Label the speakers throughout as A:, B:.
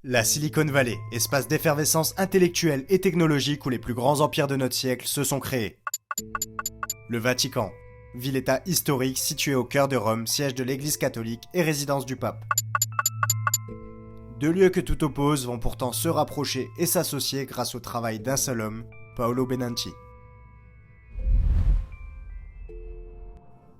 A: La Silicon Valley, espace d'effervescence intellectuelle et technologique où les plus grands empires de notre siècle se sont créés. Le Vatican, ville-état historique situé au cœur de Rome, siège de l'Église catholique et résidence du pape. Deux lieux que tout oppose vont pourtant se rapprocher et s'associer grâce au travail d'un seul homme, Paolo Benanti.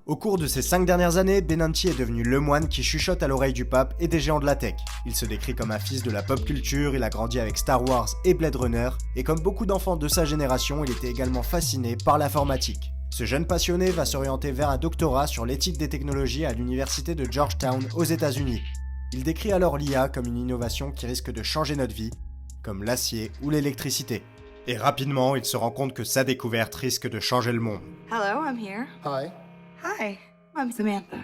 A: Au cours de ces 5 dernières années, Benanti est devenu le moine qui chuchote à l'oreille du pape et des géants de la tech. Il se décrit comme un fils de la pop culture, il a grandi avec Star Wars et Blade Runner, et comme beaucoup d'enfants de sa génération, il était également fasciné par l'informatique. Ce jeune passionné va s'orienter vers un doctorat sur l'éthique des technologies à l'université de Georgetown aux États-Unis. Il décrit alors l'IA comme une innovation qui risque de changer notre vie, comme l'acier ou l'électricité. Et rapidement, il se rend compte que sa découverte risque de changer le monde.
B: Hello, I'm here.
C: Hi.
B: Hi, I'm Samantha.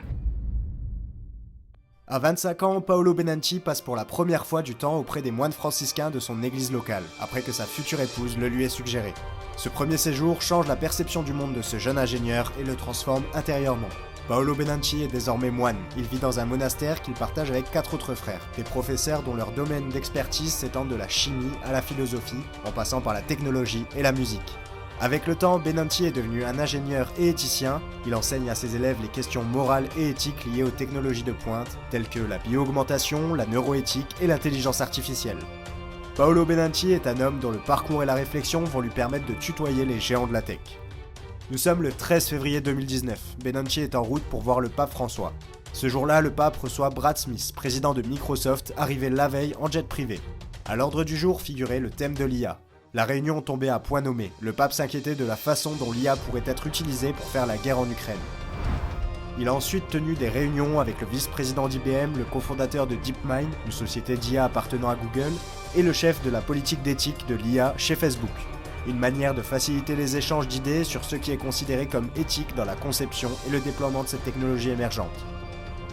A: À 25 ans, Paolo Benanti passe pour la première fois du temps auprès des moines franciscains de son église locale, après que sa future épouse le lui ait suggéré. Ce premier séjour change la perception du monde de ce jeune ingénieur et le transforme intérieurement. Paolo Benanti est désormais moine. Il vit dans un monastère qu'il partage avec 4 autres frères, des professeurs dont leur domaine d'expertise s'étend de la chimie à la philosophie, en passant par la technologie et la musique. Avec le temps, Benanti est devenu un ingénieur et éthicien. Il enseigne à ses élèves les questions morales et éthiques liées aux technologies de pointe, telles que la bio-augmentation, la neuroéthique et l'intelligence artificielle. Paolo Benanti est un homme dont le parcours et la réflexion vont lui permettre de tutoyer les géants de la tech. Nous sommes le 13 février 2019. Benanti est en route pour voir le pape François. Ce jour-là, le pape reçoit Brad Smith, président de Microsoft, arrivé la veille en jet privé. À l'ordre du jour figurait le thème de l'IA. La réunion tombait à point nommé. Le pape s'inquiétait de la façon dont l'IA pourrait être utilisée pour faire la guerre en Ukraine. Il a ensuite tenu des réunions avec le vice-président d'IBM, le cofondateur de DeepMind, une société d'IA appartenant à Google, et le chef de la politique d'éthique de l'IA chez Facebook. Une manière de faciliter les échanges d'idées sur ce qui est considéré comme éthique dans la conception et le déploiement de cette technologie émergente.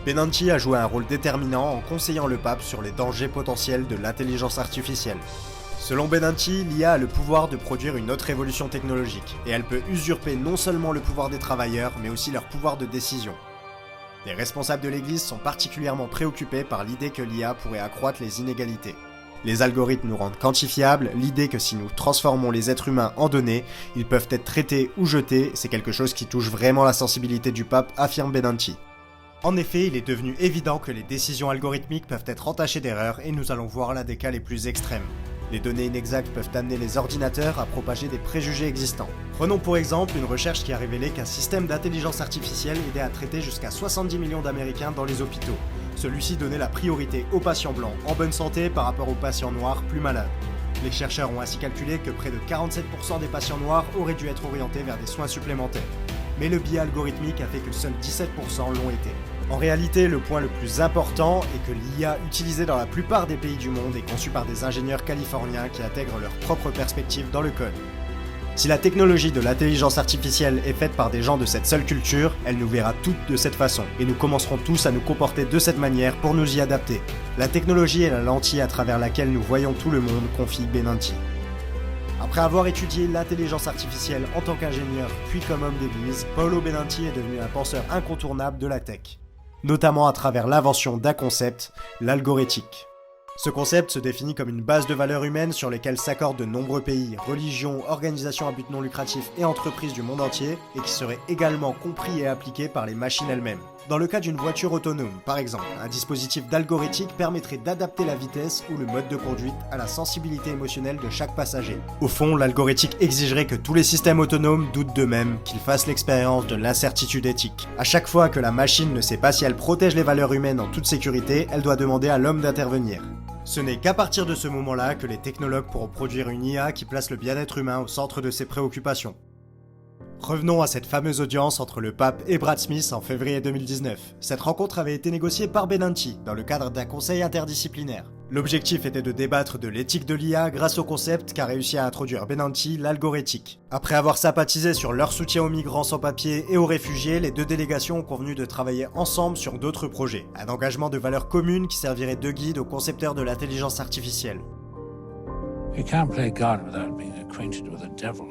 A: Benanti a joué un rôle déterminant en conseillant le pape sur les dangers potentiels de l'intelligence artificielle. Selon Benanti, l'IA a le pouvoir de produire une autre révolution technologique, et elle peut usurper non seulement le pouvoir des travailleurs, mais aussi leur pouvoir de décision. Les responsables de l'Église sont particulièrement préoccupés par l'idée que l'IA pourrait accroître les inégalités. Les algorithmes nous rendent quantifiables, l'idée que si nous transformons les êtres humains en données, ils peuvent être traités ou jetés, c'est quelque chose qui touche vraiment la sensibilité du pape, affirme Benanti. En effet, il est devenu évident que les décisions algorithmiques peuvent être entachées d'erreurs, et nous allons voir là des cas les plus extrêmes. Les données inexactes peuvent amener les ordinateurs à propager des préjugés existants. Prenons pour exemple une recherche qui a révélé qu'un système d'intelligence artificielle aidait à traiter jusqu'à 70 millions d'Américains dans les hôpitaux. Celui-ci donnait la priorité aux patients blancs en bonne santé par rapport aux patients noirs plus malades. Les chercheurs ont ainsi calculé que près de 47% des patients noirs auraient dû être orientés vers des soins supplémentaires. Mais le biais algorithmique a fait que seuls 17% l'ont été. En réalité, le point le plus important est que l'IA utilisée dans la plupart des pays du monde est conçue par des ingénieurs californiens qui intègrent leurs propres perspectives dans le code. Si la technologie de l'intelligence artificielle est faite par des gens de cette seule culture, elle nous verra toutes de cette façon, et nous commencerons tous à nous comporter de cette manière pour nous y adapter. La technologie est la lentille à travers laquelle nous voyons tout le monde, confie Benanti. Après avoir étudié l'intelligence artificielle en tant qu'ingénieur, puis comme homme d'église, Paolo Benanti est devenu un penseur incontournable de la tech, notamment à travers l'invention d'un concept, l'algorithmique. Ce concept se définit comme une base de valeurs humaines sur lesquelles s'accordent de nombreux pays, religions, organisations à but non lucratif et entreprises du monde entier, et qui serait également compris et appliqué par les machines elles-mêmes. Dans le cas d'une voiture autonome, par exemple, un dispositif d'algorithmique permettrait d'adapter la vitesse ou le mode de conduite à la sensibilité émotionnelle de chaque passager. Au fond, l'algorithmique exigerait que tous les systèmes autonomes doutent d'eux-mêmes, qu'ils fassent l'expérience de l'incertitude éthique. À chaque fois que la machine ne sait pas si elle protège les valeurs humaines en toute sécurité, elle doit demander à l'homme d'intervenir. Ce n'est qu'à partir de ce moment-là que les technologues pourront produire une IA qui place le bien-être humain au centre de ses préoccupations. Revenons à cette fameuse audience entre le pape et Brad Smith en février 2019. Cette rencontre avait été négociée par Benanti dans le cadre d'un conseil interdisciplinaire. L'objectif était de débattre de l'éthique de l'IA grâce au concept qu'a réussi à introduire Benanti, l'algorithmique. Après avoir sympathisé sur leur soutien aux migrants sans papier et aux réfugiés, les deux délégations ont convenu de travailler ensemble sur d'autres projets. Un engagement de valeurs communes qui servirait de guide aux concepteurs de l'intelligence artificielle.
C: You can't play God without being acquainted with the devil.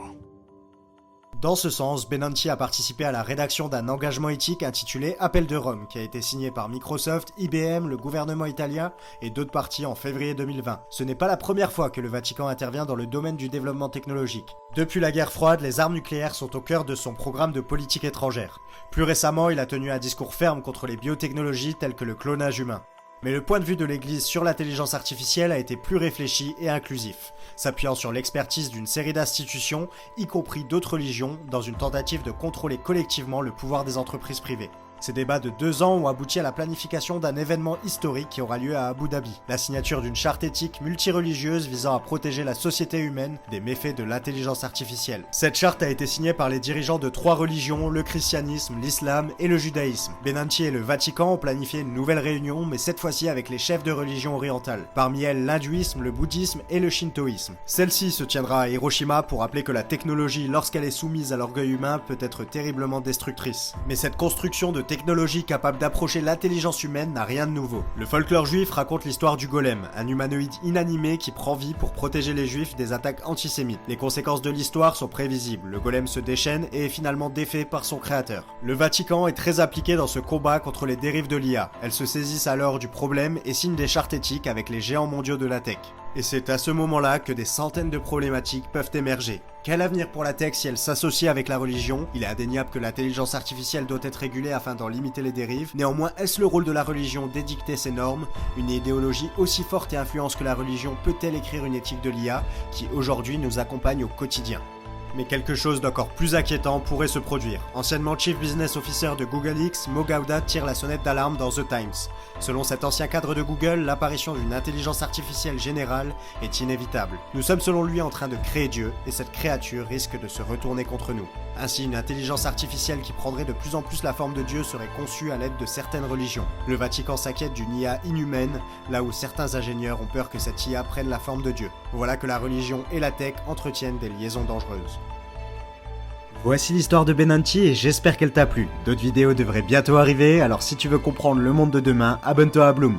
A: Dans ce sens, Bennanke a participé à la rédaction d'un engagement éthique intitulé Appel de Rome, qui a été signé par Microsoft, IBM, le gouvernement italien et d'autres parties en février 2020. Ce n'est pas la première fois que le Vatican intervient dans le domaine du développement technologique. Depuis la guerre froide, les armes nucléaires sont au cœur de son programme de politique étrangère. Plus récemment, il a tenu un discours ferme contre les biotechnologies telles que le clonage humain. Mais le point de vue de l'Église sur l'intelligence artificielle a été plus réfléchi et inclusif, s'appuyant sur l'expertise d'une série d'institutions, y compris d'autres religions, dans une tentative de contrôler collectivement le pouvoir des entreprises privées. Ces débats de 2 ans ont abouti à la planification d'un événement historique qui aura lieu à Abu Dhabi, la signature d'une charte éthique multireligieuse visant à protéger la société humaine des méfaits de l'intelligence artificielle. Cette charte a été signée par les dirigeants de 3 religions, le christianisme, l'islam et le judaïsme. Bennanke et le Vatican ont planifié une nouvelle réunion, mais cette fois-ci avec les chefs de religion orientales, parmi elles l'hindouisme, le bouddhisme et le shintoïsme. Celle-ci se tiendra à Hiroshima pour rappeler que la technologie, lorsqu'elle est soumise à l'orgueil humain, peut être terriblement destructrice. Mais cette construction de technologie capable d'approcher l'intelligence humaine n'a rien de nouveau. Le folklore juif raconte l'histoire du golem, un humanoïde inanimé qui prend vie pour protéger les juifs des attaques antisémites. Les conséquences de l'histoire sont prévisibles, le golem se déchaîne et est finalement défait par son créateur. Le Vatican est très impliqué dans ce combat contre les dérives de l'IA. Elles se saisissent alors du problème et signent des chartes éthiques avec les géants mondiaux de la tech. Et c'est à ce moment-là que des centaines de problématiques peuvent émerger. Quel avenir pour la tech si elle s'associe avec la religion? Il est indéniable que l'intelligence artificielle doit être régulée afin d'en limiter les dérives. Néanmoins, est-ce le rôle de la religion d'édicter ces normes? Une idéologie aussi forte et influente que la religion peut-elle écrire une éthique de l'IA qui aujourd'hui nous accompagne au quotidien? Mais quelque chose d'encore plus inquiétant pourrait se produire. Anciennement Chief Business Officer de Google X, Mo Gauda tire la sonnette d'alarme dans The Times. Selon cet ancien cadre de Google, l'apparition d'une intelligence artificielle générale est inévitable. Nous sommes selon lui en train de créer Dieu, et cette créature risque de se retourner contre nous. Ainsi, une intelligence artificielle qui prendrait de plus en plus la forme de Dieu serait conçue à l'aide de certaines religions. Le Vatican s'inquiète d'une IA inhumaine, là où certains ingénieurs ont peur que cette IA prenne la forme de Dieu. Voilà que la religion et la tech entretiennent des liaisons dangereuses. Voici l'histoire de Bennanke et j'espère qu'elle t'a plu. D'autres vidéos devraient bientôt arriver, alors si tu veux comprendre le monde de demain, abonne-toi à Bloom.